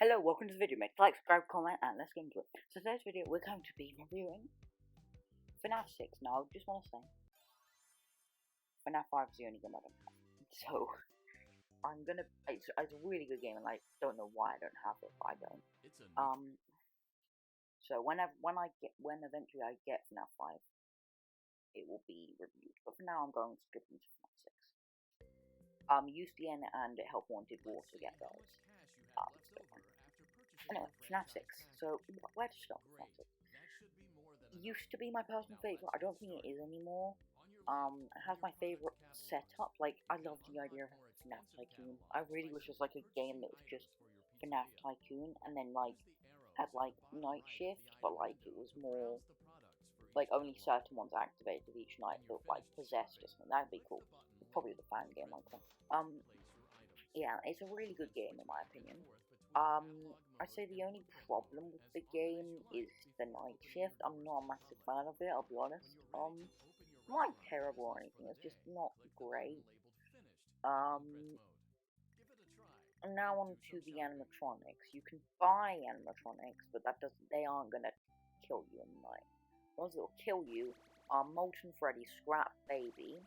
Hello, welcome to the video, mate. Like, subscribe, comment, and let's get into it. So today's video, we're going to be reviewing fnaf 6. Now, I just want to say, fnaf 5 is the only game I don't have. So, it's a really good game, and I don't know why I don't have it, but I don't. So when eventually I get fnaf 5, it will be reviewed. But for now, I'm going to skip into fnaf 6. Use the N and Help Wanted War to get those. Anyway, fnaf 6. So, where to start with fnaf 6? It used to be my personal favourite. I don't think it is anymore. It has my favourite setup. Like, I love the idea of FNAF Tycoon. I really wish it was like a game that was just FNAF Tycoon and then like had like night shift, but like it was more like only certain ones activated each night, so like possessed or something. That'd be cool. Probably the fan game like that. Yeah, it's a really good game in my opinion. I'd say the only problem with the game is the night shift. I'm not a massive fan of it, I'll be honest. Not like terrible or anything, it's just not great. Now on to the animatronics. You can buy animatronics, but they aren't gonna kill you in the night. The ones that will kill you are Molten Freddy, Scrap Baby,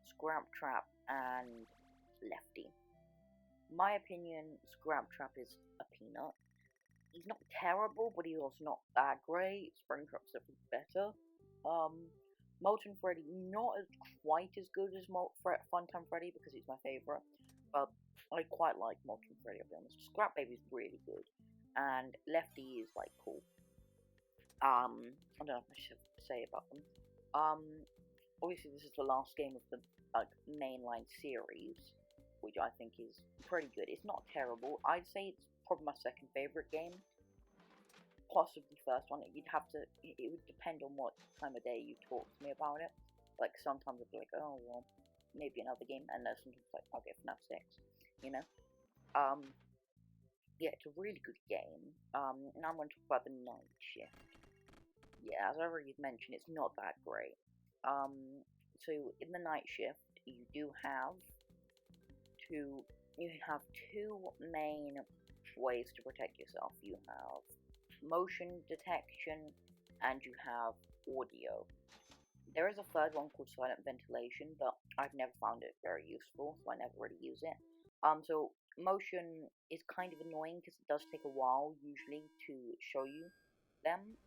Scrap Trap, and Lefty. My opinion, Scrap Trap is a peanut. He's not terrible, but he's also not that great. Springtrap's definitely better. Molten Freddy, not quite as good as Funtime Freddy because he's my favourite, but I quite like Molten Freddy, I'll be honest. Scrap Baby's really good, and Lefty is like cool. I don't know what I should say about them. Obviously this is the last game of the mainline series, which I think is pretty good. It's not terrible. I'd say it's probably my second favourite game. Possibly first one. It would depend on what time of day you talk to me about it. Like sometimes I'd be like, oh well, maybe another game, and then sometimes like I'll get FNAF 6, you know. Yeah, it's a really good game. Now I'm going to talk about the night shift. Yeah, as I already mentioned, it's not that great. So in the night shift, you have two main ways to protect yourself. You have motion detection and you have audio. There is a third one called silent ventilation, but I've never found it very useful, so I never really use it. So motion is kind of annoying because it does take a while usually to show you them.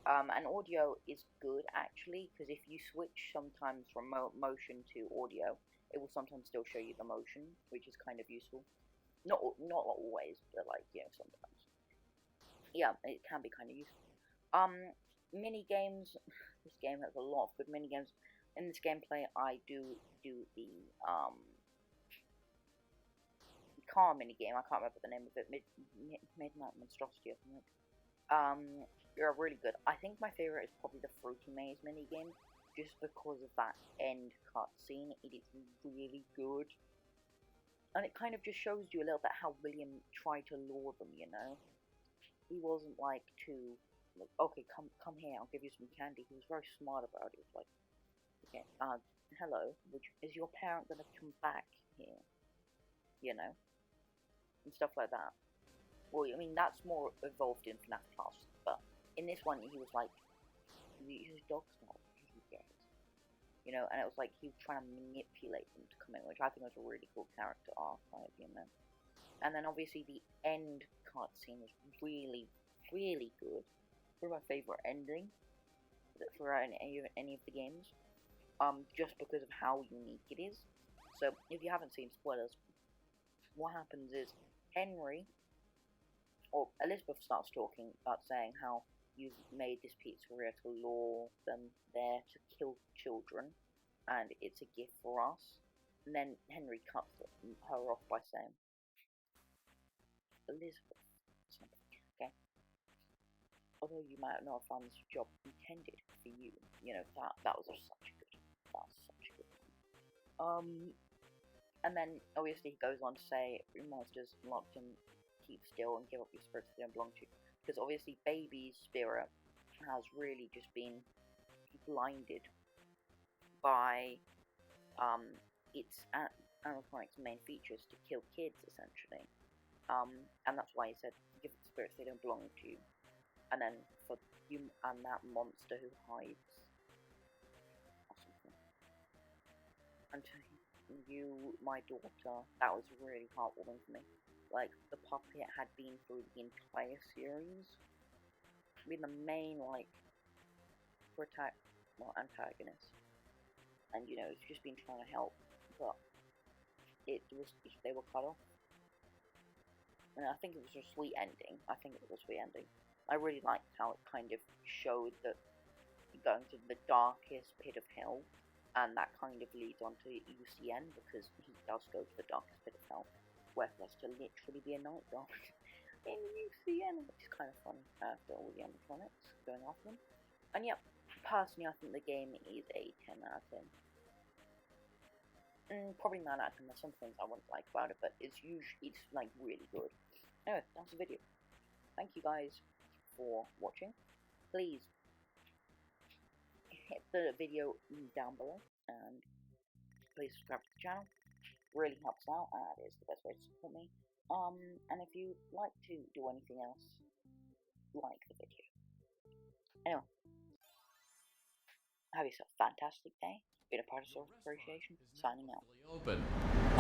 And audio is good actually, because if you switch sometimes from motion to audio, it will sometimes still show you the motion, which is kind of useful. Not always, but like, you know, sometimes. Yeah, it can be kind of useful. Mini games. This game has a lot of good mini games. In this gameplay, I do the car mini game. I can't remember the name of it. Midnight Monstrosity or something. They're really good. I think my favorite is probably the Fruity Maze mini game, just because of that end cutscene. It is really good, and it kind of just shows you a little bit how William tried to lure them. You know, he wasn't like too like, okay, come here, I'll give you some candy. He was very smart about it. He was like, okay, hello, is your parent gonna come back here? You know, and stuff like that. Well, I mean, that's more evolved in FNAF Plus, but in this one, he was like, his dog's not really dead. You know, and it was like he was trying to manipulate them to come in, which I think was a really cool character arc, you know. And then obviously the end cutscene was really, really good. Probably my favourite ending for any of the games. Just because of how unique it is. So, if you haven't seen spoilers, what happens is Henry, or Elizabeth starts talking about saying how you've made this pizzeria to lure them there to kill children, and it's a gift for us. And then Henry cuts her off by saying, Elizabeth, okay, although you might not have found this job intended for you, you know, that was such a good one. And then obviously he goes on to say, your monsters locked in, keep still and give up your spirits that don't belong to you. Because obviously Baby's spirit has really just been blinded by its animatronic's main features to kill kids, essentially. And that's why he said, give the spirits they don't belong to you. And then for you and that monster who hides or something. And to you, my daughter, that was really heartwarming for me. Like, the puppet had been through the entire series, been the main, like, antagonist. And, you know, it's just been trying to help, but they were cut off. And I think it was a sweet ending. I really liked how it kind of showed that going to the darkest pit of hell, and that kind of leads on to UCN, because he does go to the darkest pit of hell, where there's to literally be a night guard in UCN, which is kind of funny after all the animatronics going after them. And yep, personally, I think the game is a 10 out of 10. Probably 9 out of 10. There's some things I wouldn't like about it, but it's like really good. Anyway, that's the video. Thank you guys for watching. Please hit the video down below, and please subscribe to the channel. Really helps out, and is the best way to support me. And if you like to do anything else, like the video. Anyway, have yourself a fantastic day. Been a part of Source Appreciation, signing out. Open.